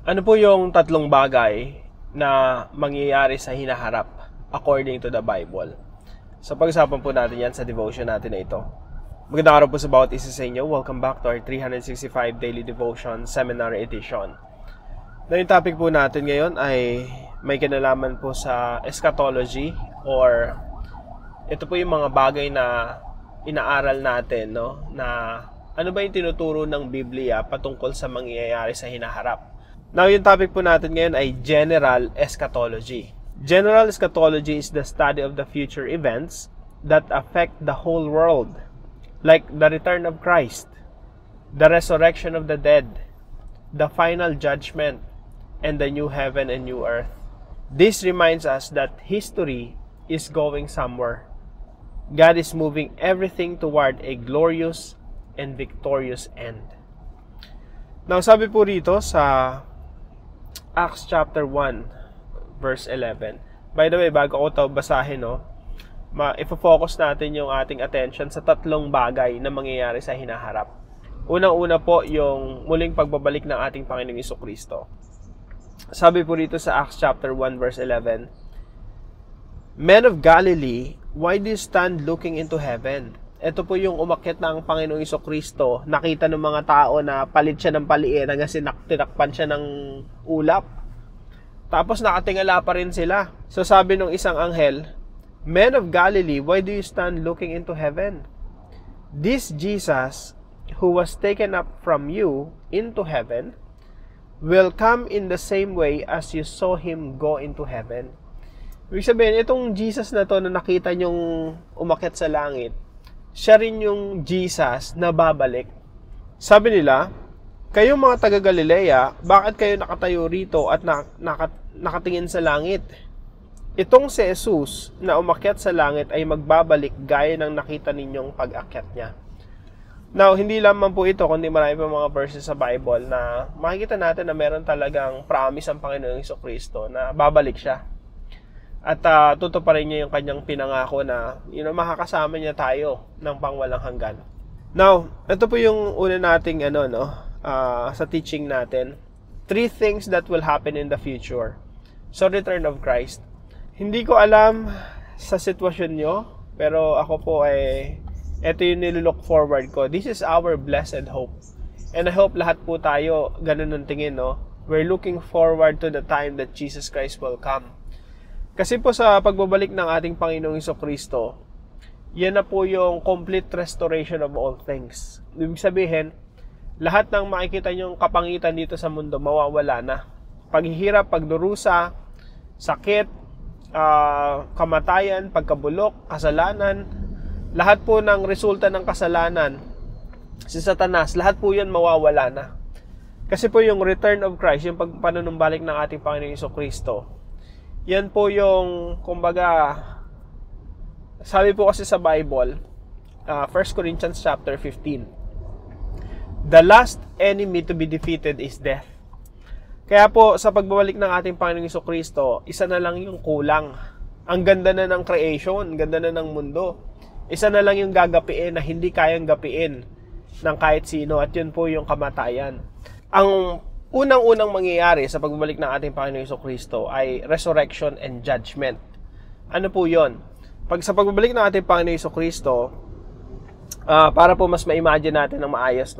Ano po yung tatlong bagay na mangyayari sa hinaharap according to the Bible? So pag-usapan po natin yan sa devotion natin na ito. Magandang araw po sa bawat isa sa inyo. Welcome back to our 365 Daily Devotion Seminar Edition. Na yung topic po natin ngayon ay may kinalaman po sa eschatology, or ito po yung mga bagay na inaaral natin, no? Na ano ba yung tinuturo ng Biblia patungkol sa mangyayari sa hinaharap. Now, yung topic po natin ngayon ay General Eschatology. General Eschatology is the study of the future events that affect the whole world, like the return of Christ, the resurrection of the dead, the final judgment, and the new heaven and new earth. This reminds us that history is going somewhere. God is moving everything toward a glorious and victorious end. Now, sabi po rito sa Acts chapter 1, verse 11. By the way, bago ko ito basahin, ifo-focus natin yung ating attention sa tatlong bagay na mangyayari sa hinaharap. Unang-una po, yung muling pagbabalik ng ating Panginoong Jesucristo. Sabi po rito sa Acts chapter 1, verse 11, Men of Galilee, why do you stand looking into heaven? Ito po yung umakyat ng Panginoong Jesucristo. Nakita ng mga tao na palit siya ng paliin hanggang tinakpan siya ng ulap. Tapos nakatingala pa rin sila. So sabi ng isang anghel, Men of Galilee, why do you stand looking into heaven? This Jesus, who was taken up from you into heaven, will come in the same way as you saw him go into heaven. Ibig sabihin, itong Jesus na to na nakita nyong umakyat sa langit, siya rin yung Jesus na babalik. Sabi nila, kayong mga taga-Galilea, bakit kayo nakatayo rito at nakatingin sa langit? Itong si Jesus na umakyat sa langit ay magbabalik gaya ng nakita ninyong pag-akyat niya. Now, hindi lamang po ito, kundi marami pa mga verses sa Bible na makikita natin na meron talagang promise ang Panginoong Jesucristo na babalik siya. At tutuparin niya yung kanyang pinangako na makakasama niya tayo ng pangwalang hanggan. Now, ito po yung una nating sa teaching natin. 3 things that will happen in the future. So, return of Christ. Hindi ko alam sa sitwasyon nyo, pero ako po ito yung nilook forward ko. This is our blessed hope. And I hope lahat po tayo ganun ang tingin, We're looking forward to the time that Jesus Christ will come. Kasi po sa pagbabalik ng ating Panginoong Jesucristo, yan na po yung complete restoration of all things. Ibig sabihin, lahat ng makikita nyong kapangitan dito sa mundo, mawawala na. Paghihirap, pagdurusa, sakit, kamatayan, pagkabulok, kasalanan, lahat po ng resulta ng kasalanan, si Satanas, lahat po yan mawawala na. Kasi po yung return of Christ, yung pagpanunumbalik ng ating Panginoong Jesucristo, yan po yung, kumbaga, sabi po kasi sa Bible, 1 Corinthians chapter 15, the last enemy to be defeated is death. Kaya po, sa pagbabalik ng ating Panginoong Jesucristo, isa na lang yung kulang. Ang ganda na ng creation, ang ganda na ng mundo. Isa na lang yung gagapiin na hindi kayang gapiin ng kahit sino, at yun po yung kamatayan. Ang unang-unang mangyayari sa pagbabalik ng ating Panginoong Jesucristo ay resurrection and judgment. Ano po yon? Sa pagbabalik ng ating Panginoong Jesucristo, para po mas ma-imagine natin ng maayos,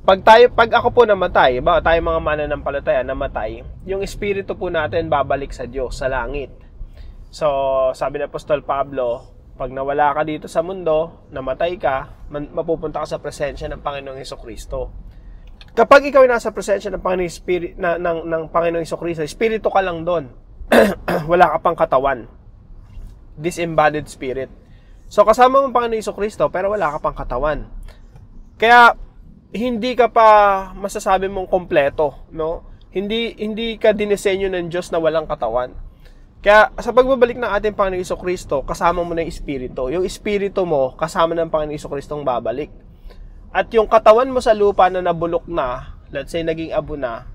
Pag ako po namatay, tayo mga mananampalataya namatay, yung espiritu po natin babalik sa Diyos, sa langit. So, sabi ni Apostol Pablo, pag nawala ka dito sa mundo, namatay ka, mapupunta ka sa presensya ng Panginoong Jesucristo. Kapag ikaw ay nasa presensya ng Panginoong Jesucristo, espiritu ka lang doon. Wala ka pang katawan. Disembodied spirit. So, kasama mo ang Panginoong Jesucristo, pero wala ka pang katawan. Kaya, hindi ka pa masasabi mong kompleto, Hindi ka dinisenyo ng Diyos na walang katawan. Kaya, sa pagbabalik ng ating Panginoong Jesucristo, kasama mo na yung espiritu. Yung espiritu mo, kasama ng Panginoong Jesucristo ang babalik. At yung katawan mo sa lupa na nabulok na, let's say naging abo na,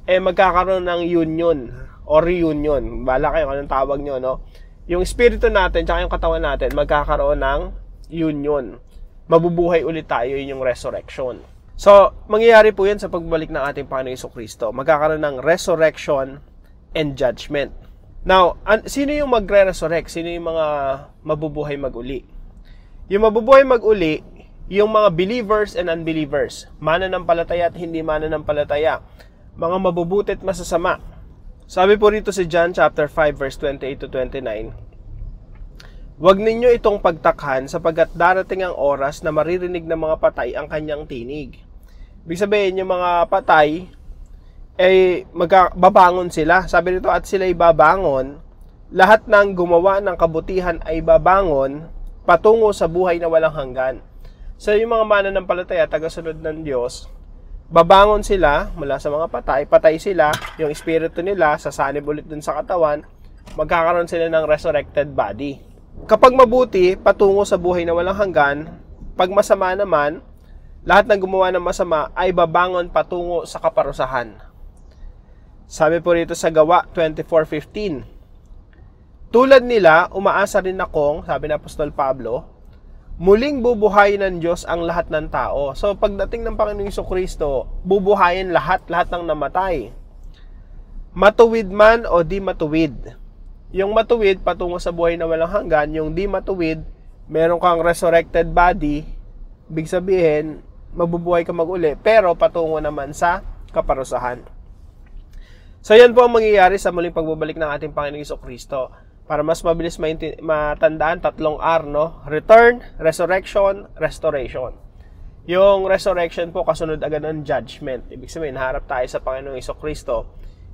magkakaroon ng union o reunion. Bala kayo anong tawag nyo, Yung espiritu natin, tsaka yung katawan natin, magkakaroon ng union. Mabubuhay ulit tayo, yun yung resurrection. So, mangyayari po yan sa pagbalik ng ating Panginoong Jesucristo. Magkakaroon ng resurrection and judgment. Now, sino yung magre-resurrect? Sino yung mga mabubuhay mag-uli? Yung mabubuhay mag-uli, yung mga believers and unbelievers. Mananampalataya at hindi mananampalataya. Mga mabubuti at masasama. Sabi po rito si John chapter 5 verse 28 to 29, "Huwag ninyo itong pagtakhan sapagkat darating ang oras na maririnig ng mga patay ang kanyang tinig." Ibig sabihin, yung mga patay, babangon sila. Sabi rito, at sila'y babangon, lahat ng gumawa ng kabutihan ay babangon patungo sa buhay na walang hanggan. So, yung mga mananampalataya, tagasunod ng Diyos, babangon sila mula sa mga patay sila, yung espiritu nila, sasanib ulit dun sa katawan, magkakaroon sila ng resurrected body. Kapag mabuti, patungo sa buhay na walang hanggan. Pag masama naman, lahat ng gumawa ng masama ay babangon patungo sa kaparusahan. Sabi po rito sa Gawa 24:15, "Tulad nila, umaasa rin akong," sabi ni Apostol Pablo, "muling bubuhayin ng Diyos ang lahat ng tao." So, pagdating ng Panginoong Jesucristo, bubuhayin lahat ng namatay. Matuwid man o di matuwid. Yung matuwid, patungo sa buhay na walang hanggan. Yung di matuwid, meron kang resurrected body. Ibig sabihin, mabubuhay ka mag-uli, pero patungo naman sa kaparusahan. So, yan po ang mangyayari sa muling pagbabalik ng ating Panginoong Jesucristo. Para mas mabilis matandaan, 3 R, no? Return, resurrection, restoration. Yung resurrection po, kasunod agad ng judgment. Ibig sabihin, harap tayo sa Panginoong Jesucristo,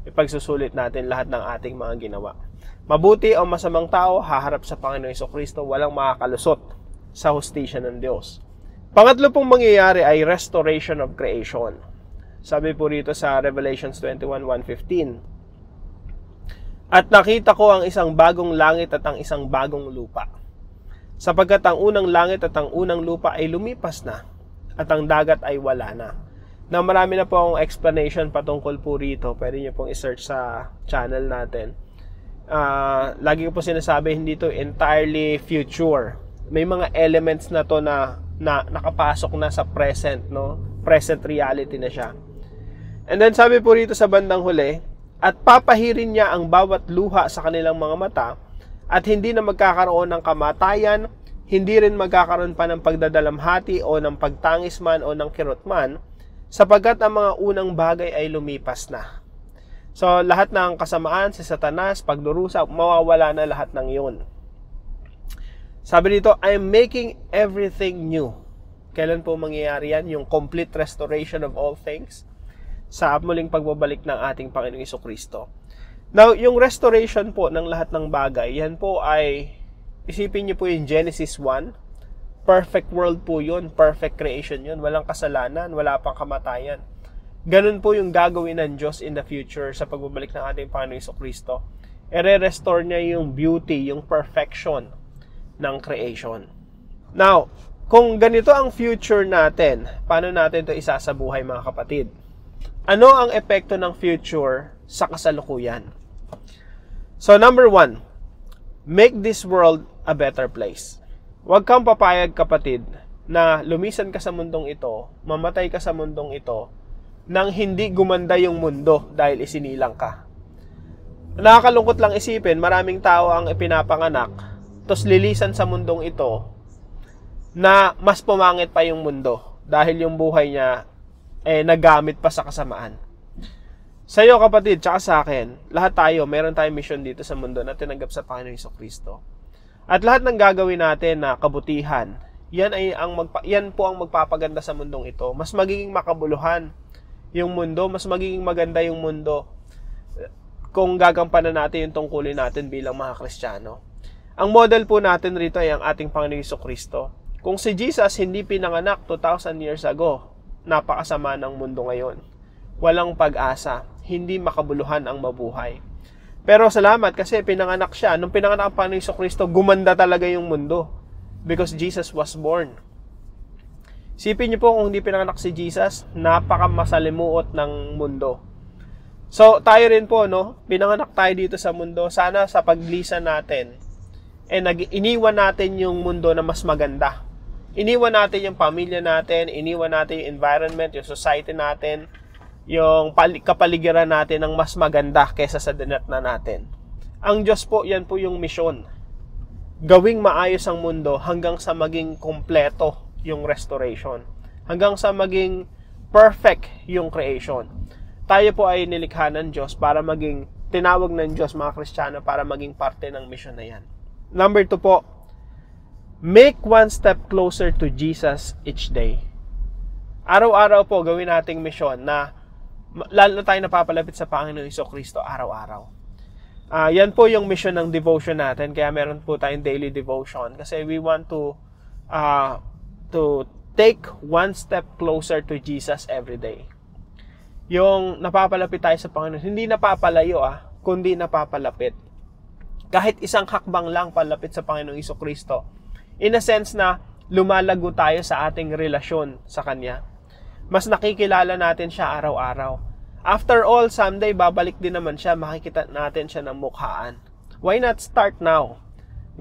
ipagsusulit natin lahat ng ating mga ginawa. Mabuti o masamang tao, haharap sa Panginoong Jesucristo, walang makakalusot sa hustisya ng Diyos. Pangatlo pong mangyayari ay restoration of creation. Sabi po rito sa Revelations 21:1-15, "At nakita ko ang isang bagong langit at ang isang bagong lupa. Sapagkat ang unang langit at ang unang lupa ay lumipas na, at ang dagat ay wala na." Na marami na po akong explanation patungkol po rito. Pwede nyo pong i-search sa channel natin. Lagi ko po sinasabi, hindi to entirely future. May mga elements na to na nakapasok na sa present, no? Present reality na siya. And then sabi po rito sa bandang huli, "At papahirin niya ang bawat luha sa kanilang mga mata, at hindi na magkakaroon ng kamatayan, hindi rin magkakaroon pa ng pagdadalamhati o ng pagtangis man o ng kirot man, sapagkat ang mga unang bagay ay lumipas na." So, lahat ng kasamaan, si Satanas, pagdurusa, mawawala na lahat ng yun. Sabi dito, "I am making everything new." Kailan po mangyayari yan? Yung complete restoration of all things? Sa muling pagbabalik ng ating Panginoong Jesucristo. Now, yung restoration po ng lahat ng bagay, yan po ay, isipin niyo po yung Genesis 1, perfect world po yun, perfect creation yun, walang kasalanan, wala pang kamatayan. Ganun po yung gagawin ng Diyos in the future sa pagbabalik ng ating Panginoong Jesucristo. I-restore niya yung beauty, yung perfection ng creation. Now, kung ganito ang future natin, paano natin ito isasabuhay, mga kapatid? Ano ang epekto ng future sa kasalukuyan? So, number 1, make this world a better place. Huwag kang papayag, kapatid, na lumisan ka sa mundong ito, mamatay ka sa mundong ito, nang hindi gumanda yung mundo dahil isinilang ka. Nakakalungkot lang isipin, maraming tao ang ipinapanganak, tapos lilisan sa mundong ito, na mas pumangit pa yung mundo dahil yung buhay niya nagamit pa sa kasamaan. Sa iyo, kapatid, tsaka sa akin, lahat tayo, meron tayong mission dito sa mundo na tinanggap sa Panginoong Jesucristo. At lahat ng gagawin natin na kabutihan, yan po ang magpapaganda sa mundong ito. Mas magiging makabuluhan yung mundo, mas magiging maganda yung mundo kung gagampanan natin yung tungkulin natin bilang mga Kristiyano. Ang model po natin rito ay ang ating Panginoong Jesucristo. Kung si Jesus hindi pinanganak 2,000 years ago, napakasama ng mundo ngayon. Walang pag-asa, hindi makabuluhan ang mabuhay. Pero salamat kasi pinanganak siya. Nung pinanganak ang Panginoong Jesucristo, gumanda talaga yung mundo because Jesus was born. Isipin niyo po kung hindi pinanganak si Jesus, napakamasalimuot ng mundo. So, tayo rin po, no? Pinanganak tayo dito sa mundo. Sana sa paglisan natin, iniwan natin yung mundo na mas maganda. Iniwan natin yung pamilya natin, iniwan natin yung environment, yung society natin, yung kapaligiran natin ng mas maganda kaysa sa dinatna natin. Ang Diyos po, yan po yung misyon. Gawing maayos ang mundo hanggang sa maging kompleto yung restoration. Hanggang sa maging perfect yung creation. Tayo po ay nilikha ng Diyos para maging, tinawag ng Diyos mga Kristiyano para maging parte ng misyon na yan. Number 2 po, make one step closer to Jesus each day. Araw-araw po gawin nating misyon na lalo tayo napapalapit sa Panginoong Jesucristo araw-araw. Yan po yung mission ng devotion natin. Kaya meron po tayong daily devotion. Kasi we want to take one step closer to Jesus every day. Yung napapalapit tayo sa Panginoon, hindi napapalayo kundi napapalapit. Kahit isang hakbang lang palapit sa Panginoong Jesucristo. In a sense na lumalago tayo sa ating relasyon sa Kanya. Mas nakikilala natin siya araw-araw. After all, someday babalik din naman siya, makikita natin siya ng mukhaan. Why not start now?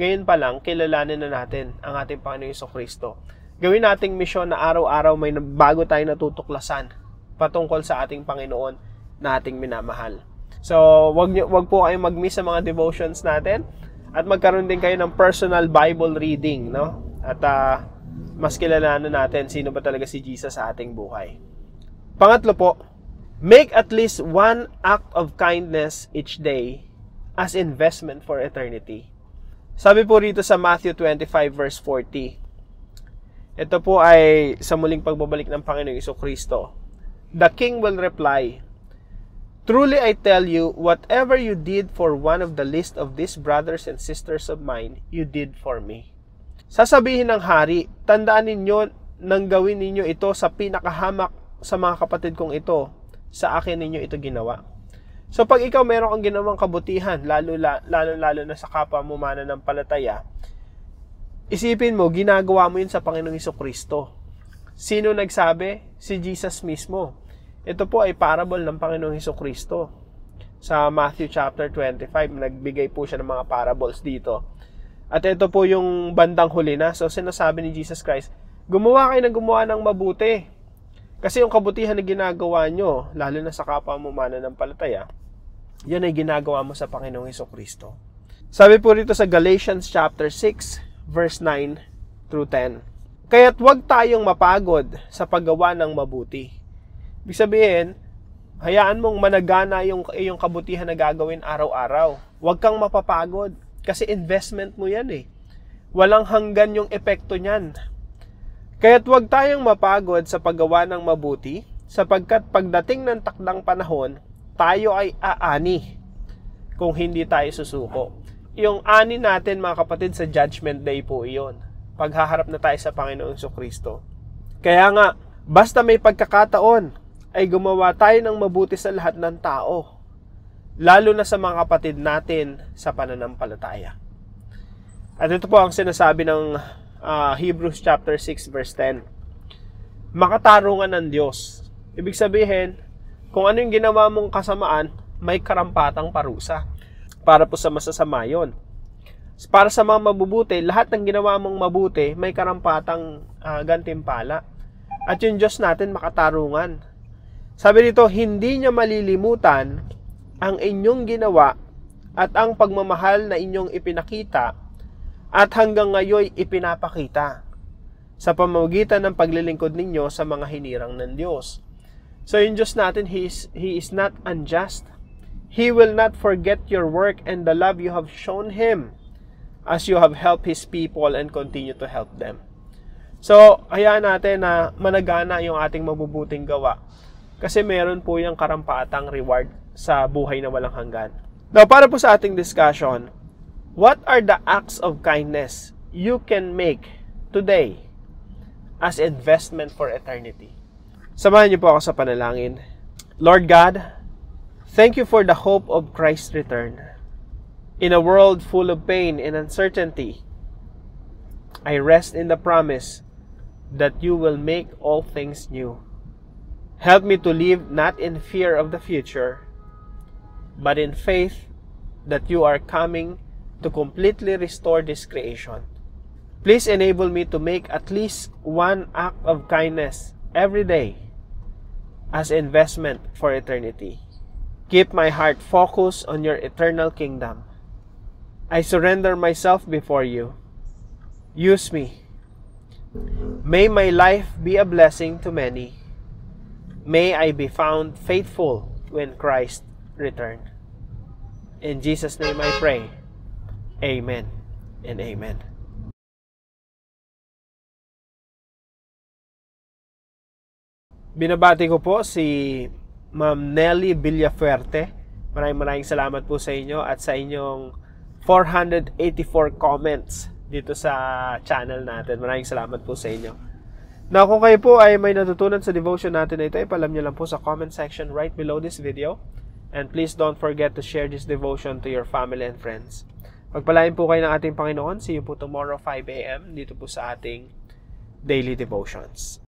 Ngayon pa lang, kilalanin na natin ang ating Panginoong Jesucristo. Gawin nating misyon na araw-araw may bago tayo natutuklasan patungkol sa ating Panginoon na ating minamahal. So, wag po kayong mag-miss sa mga devotions natin. At magkaroon din kayo ng personal Bible reading, no? At mas kilalanan natin sino ba talaga si Jesus sa ating buhay. Pangatlo po, make at least one act of kindness each day as investment for eternity. Sabi po rito sa Matthew 25 verse 40. Ito po ay sa muling pagbabalik ng Panginoong Jesucristo. The King will reply, "Truly I tell you, whatever you did for one of the least of these brothers and sisters of mine, you did for me." Sasabihin ng hari, tandaan ninyo nang gawin ninyo ito sa pinakahamak sa mga kapatid kong ito, sa akin ninyo ito ginawa. So pag ikaw meron kang ginawang kabutihan, lalo na sa kapwa mo mananampalataya, isipin mo, ginagawa mo yun sa Panginoong Jesucristo. Sino nagsabi? Si Jesus mismo. Ito po ay parable ng Panginoong Jesucristo. Sa Matthew chapter 25, nagbigay po siya ng mga parables dito. At ito po yung bandang huli na. So sinasabi ni Jesus Christ, gumawa kayo ng gumawa ng mabuti. Kasi yung kabutihan na ginagawa nyo, lalo na sa kapwa mo mananampalataya, yan ay ginagawa mo sa Panginoong Jesucristo. Sabi po rito sa Galatians chapter 6, verse 9 through 10. Kaya't huwag tayong mapagod sa paggawa ng mabuti. Ibig sabihin, hayaan mong managana yung kabutihan na gagawin araw-araw. Huwag kang mapapagod kasi investment mo yan eh. Walang hanggan yung epekto niyan. Kaya't huwag tayong mapagod sa paggawa ng mabuti, sapagkat pagdating ng takdang panahon, tayo ay aani kung hindi tayo susuko. Yung ani natin mga kapatid sa Judgment Day po iyon. Paghaharap na tayo sa Panginoong Jesucristo. Kaya nga, basta may pagkakataon, ay gumawa tayo ng mabuti sa lahat ng tao, lalo na sa mga kapatid natin sa pananampalataya. At ito po ang sinasabi ng Hebrews chapter 6 verse 10. Makatarungan ng Diyos. Ibig sabihin, kung ano yung ginawa mong kasamaan, may karampatang parusa. Para po sa masasama yun. Para sa mga mabubuti, lahat ng ginawa mong mabuti, may karampatang gantimpala. At yung Diyos natin makatarungan. Sabi dito, hindi niya malilimutan ang inyong ginawa at ang pagmamahal na inyong ipinakita at hanggang ngayon ipinapakita sa pamamagitan ng paglilingkod ninyo sa mga hinirang ng Diyos. So yung Diyos natin, He is not unjust. He will not forget your work and the love you have shown Him as you have helped His people and continue to help them. So, hayaan natin na managana yung ating mabubuting gawa. Kasi meron po yung karampatang reward sa buhay na walang hanggan. Now, para po sa ating discussion, what are the acts of kindness you can make today as investment for eternity? Samahan niyo po ako sa panalangin. Lord God, thank you for the hope of Christ's return. In a world full of pain and uncertainty, I rest in the promise that you will make all things new. Help me to live not in fear of the future, but in faith that you are coming to completely restore this creation. Please enable me to make at least one act of kindness every day as investment for eternity. Keep my heart focused on your eternal kingdom. I surrender myself before you. Use me. May my life be a blessing to many. May I be found faithful when Christ returns. In Jesus' name I pray. Amen and amen. Binabati ko po si Ma'am Nelly Villafuerte. Maraming salamat po sa inyo at sa inyong 484 comments dito sa channel natin. Maraming salamat po sa inyo. Na kung kayo po ay may natutunan sa devotion natin na ito, ipalam nyo lang po sa comment section right below this video. And please don't forget to share this devotion to your family and friends. Pagpalain po kayo ng ating Panginoon. See you po tomorrow 5 a.m. dito po sa ating daily devotions.